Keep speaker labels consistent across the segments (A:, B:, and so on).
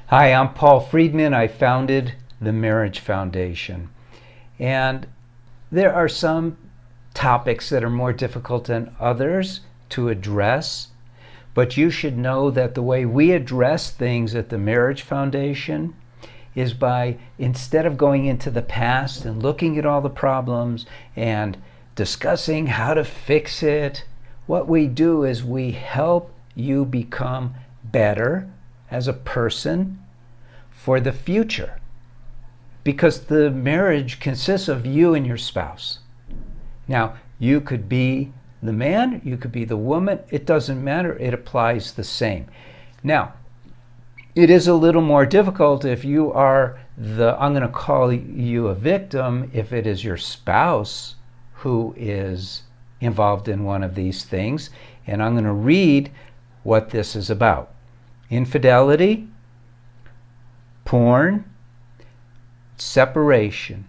A: Hi, I'm Paul Friedman. I founded the Marriage Foundation. And there are some topics that are more difficult than others to address, but you should know that the way we address things at the Marriage Foundation is by, instead of going into the past and looking at all the problems and discussing how to fix it, what we do is we help you become better as a person for the future. Because the marriage consists of you and your spouse. Now, you could be the man, you could be the woman, it doesn't matter, it applies the same. Now, it is a little more difficult if you are I'm going to call you a victim, if it is your spouse who is involved in one of these things. And I'm going to read what this is about. Infidelity, porn, separation,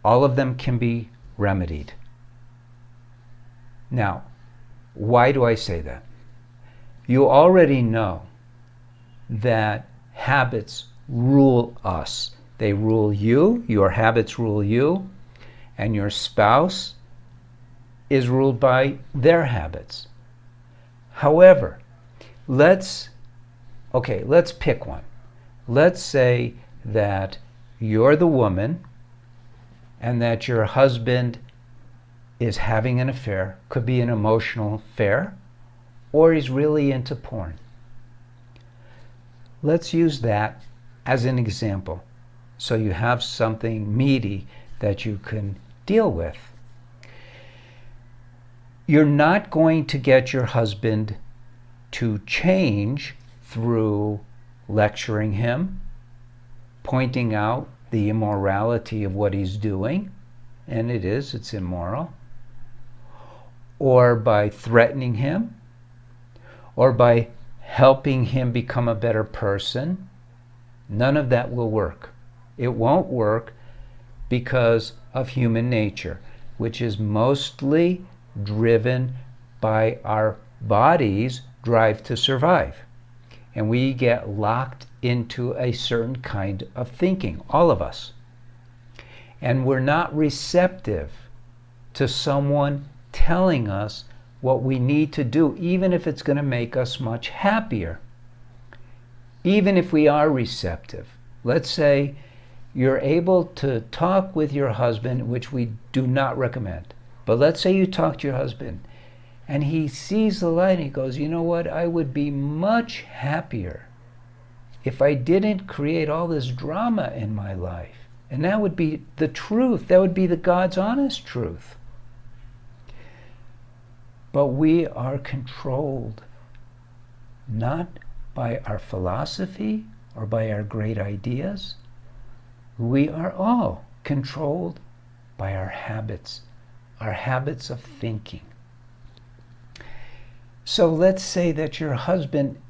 A: all of them can be remedied. Now, why do I say that? You already know that habits rule us. They rule you, your habits rule you, and your spouse is ruled by their habits. However, let's pick one. Let's say that you're the woman and that your husband is having an affair, could be an emotional affair, or he's really into porn. Let's use that as an example so you have something meaty that you can deal with. You're not going to get your husband to change through lecturing him, pointing out the immorality of what he's doing, and it's immoral, or by threatening him, or by helping him become a better person. None of that will work. It won't work because of human nature, which is mostly driven by our body's drive to survive. And we get locked into a certain kind of thinking, all of us. And we're not receptive to someone telling us what we need to do, even if it's going to make us much happier. Even if we are receptive. Let's say you're able to talk with your husband, which we do not recommend. But let's say you talk to your husband and he sees the light and he goes, you know what, I would be much happier if I didn't create all this drama in my life. And that would be the truth. That would be the God's honest truth. But we are controlled not by our philosophy or by our great ideas. We are all controlled by our habits of thinking. So let's say that your husband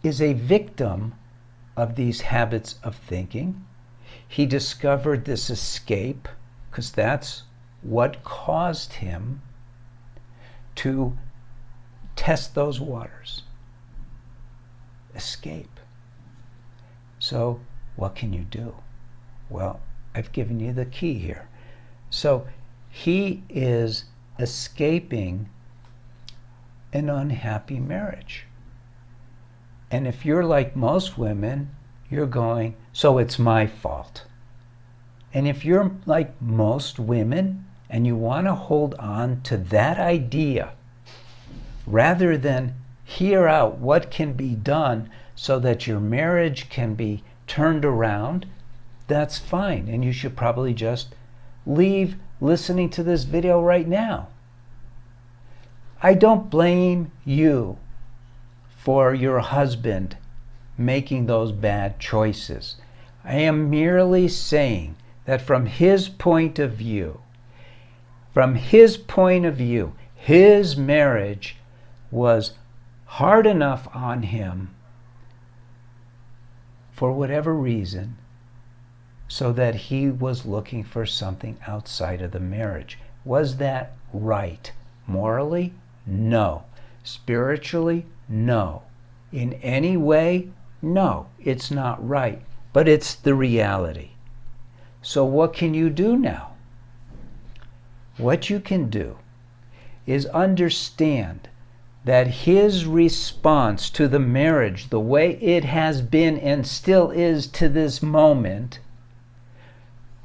A: is a victim of these habits of thinking. He discovered this escape because that's what caused him to test those waters. Escape. So what can you do? Well, I've given you the key here. So he is escaping an unhappy marriage. And if you're like most women, you're going, so it's my fault. And if you're like most women and you want to hold on to that idea rather than hear out what can be done so that your marriage can be turned around, that's fine. And you should probably just leave listening to this video right now. I don't blame you for your husband making those bad choices. I am merely saying that from his point of view, his marriage was hard enough on him for whatever reason, so that he was looking for something outside of the marriage. Was that right? Morally? No. Spiritually? No. In any way? No, it's not right, but it's the reality. So what can you do now? What you can do is understand that his response to the marriage, the way it has been and still is to this moment,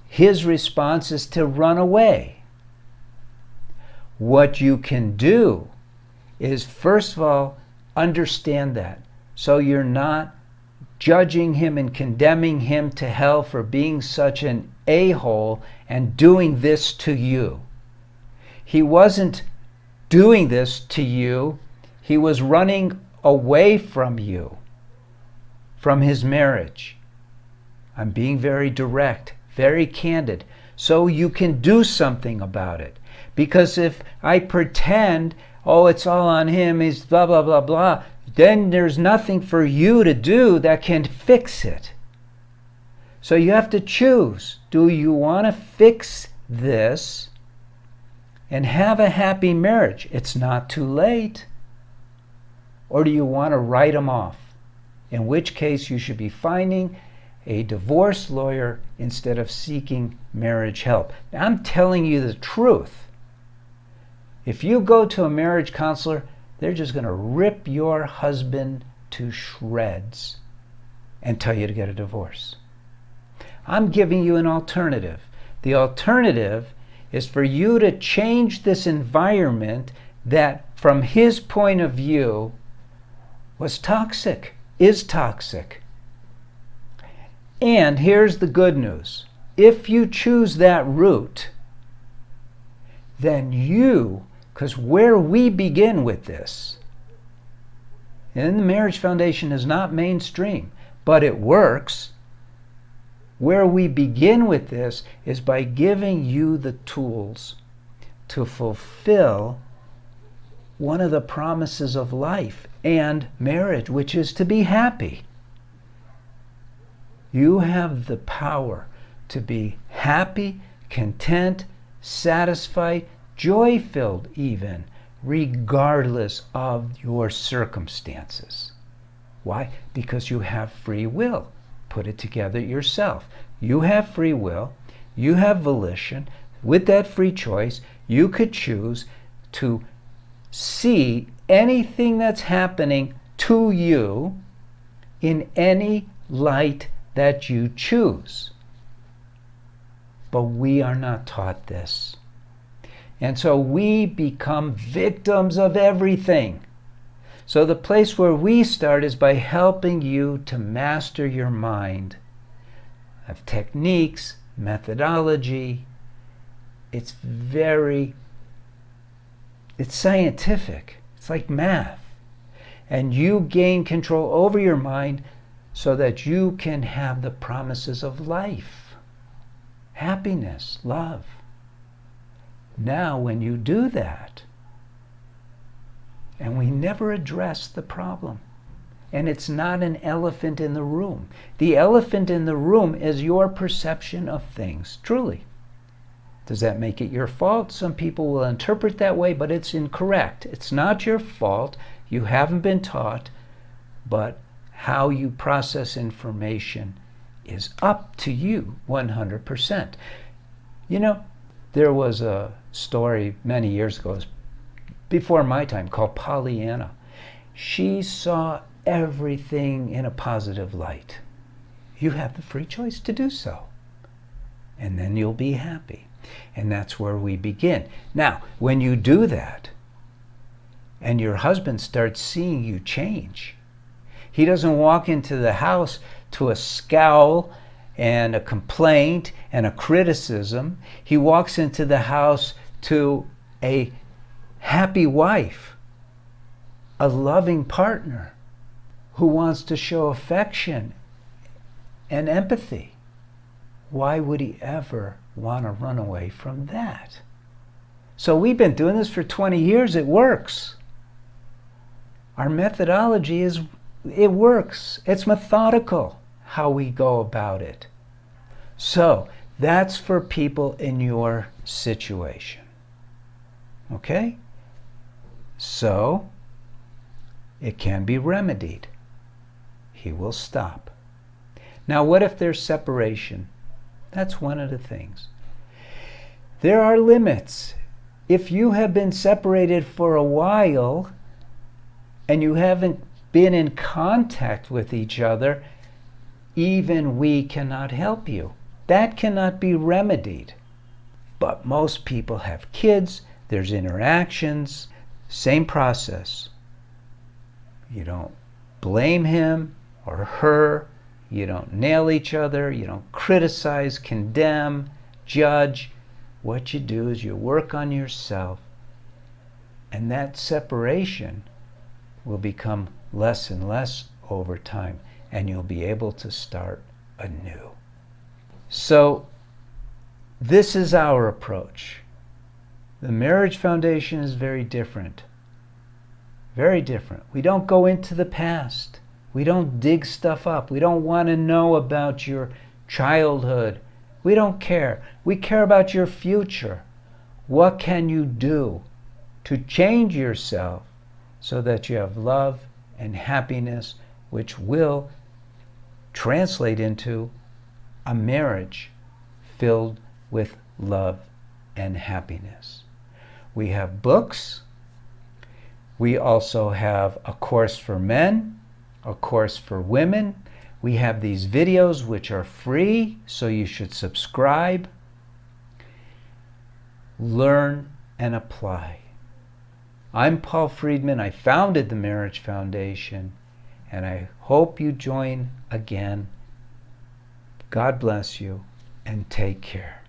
A: his response is to run away. What you can do is, first of all, understand that. So you're not judging him and condemning him to hell for being such an a-hole and doing this to you. He wasn't doing this to you. He was running away from you, from his marriage. I'm being very direct, very candid, so you can do something about it. Because if I pretend, oh, it's all on him, he's blah, blah, blah, blah, then there's nothing for you to do that can fix it. So you have to choose. Do you want to fix this and have a happy marriage? It's not too late. Or do you want to write him off? In which case you should be finding a divorce lawyer instead of seeking marriage help. Now, I'm telling you the truth. If you go to a marriage counselor, they're just going to rip your husband to shreds and tell you to get a divorce. I'm giving you an alternative. The alternative is for you to change this environment that, from his point of view, was toxic, is toxic. And here's the good news. If you choose that route, then you, because where we begin with this, and the Marriage Foundation is not mainstream, but it works. Where we begin with this is by giving you the tools to fulfill one of the promises of life and marriage, which is to be happy. You have the power to be happy, content, satisfied, joy-filled even, regardless of your circumstances. Why? Because you have free will. Put it together yourself. You have free will. You have volition. With that free choice, you could choose to see anything that's happening to you in any light that you choose. But we are not taught this. And so we become victims of everything. So the place where we start is by helping you to master your mind. I have techniques, methodology. It's scientific. It's like math. And you gain control over your mind so that you can have the promises of life, happiness, love. Now, when you do that, and we never address the problem, and it's not an elephant in the room. The elephant in the room is your perception of things, truly. Does that make it your fault? Some people will interpret that way, but it's incorrect. It's not your fault. You haven't been taught, but how you process information is up to you 100%. You know, there was a story many years ago, before my time, called Pollyanna. She saw everything in a positive light. You have the free choice to do so. And then you'll be happy. And that's where we begin. Now, when you do that, and your husband starts seeing you change, he doesn't walk into the house to a scowl and a complaint and a criticism. He walks into the house to a happy wife, a loving partner who wants to show affection and empathy. Why would he ever want to run away from that? So we've been doing this for 20 years. It works. Our methodology it works. It's methodical how we go about it. So that's for people in your situation. Okay? So it can be remedied. he will stop. Now, what if there's separation? That's one of the things. There are limits. If you have been separated for a while and you haven't been in contact with each other, even we cannot help you. That cannot be remedied. But most people have kids, there's interactions, same process. You don't blame him or her, you don't nail each other, you don't criticize, condemn, judge. What you do is you work on yourself, and that separation will become less and less over time, and you'll be able to start anew. So this is our approach. The Marriage Foundation is very different. Very different. We don't go into the past. We don't dig stuff up. We don't want to know about your childhood. We don't care. We care about your future. What can you do to change yourself so that you have love and happiness, which will translate into a marriage filled with love and happiness? We have books. We also have a course for men, a course for women. We have these videos which are free, so you should subscribe. Learn and apply. I'm Paul Friedman. I founded the Marriage Foundation, and I hope you join again. God bless you, and take care.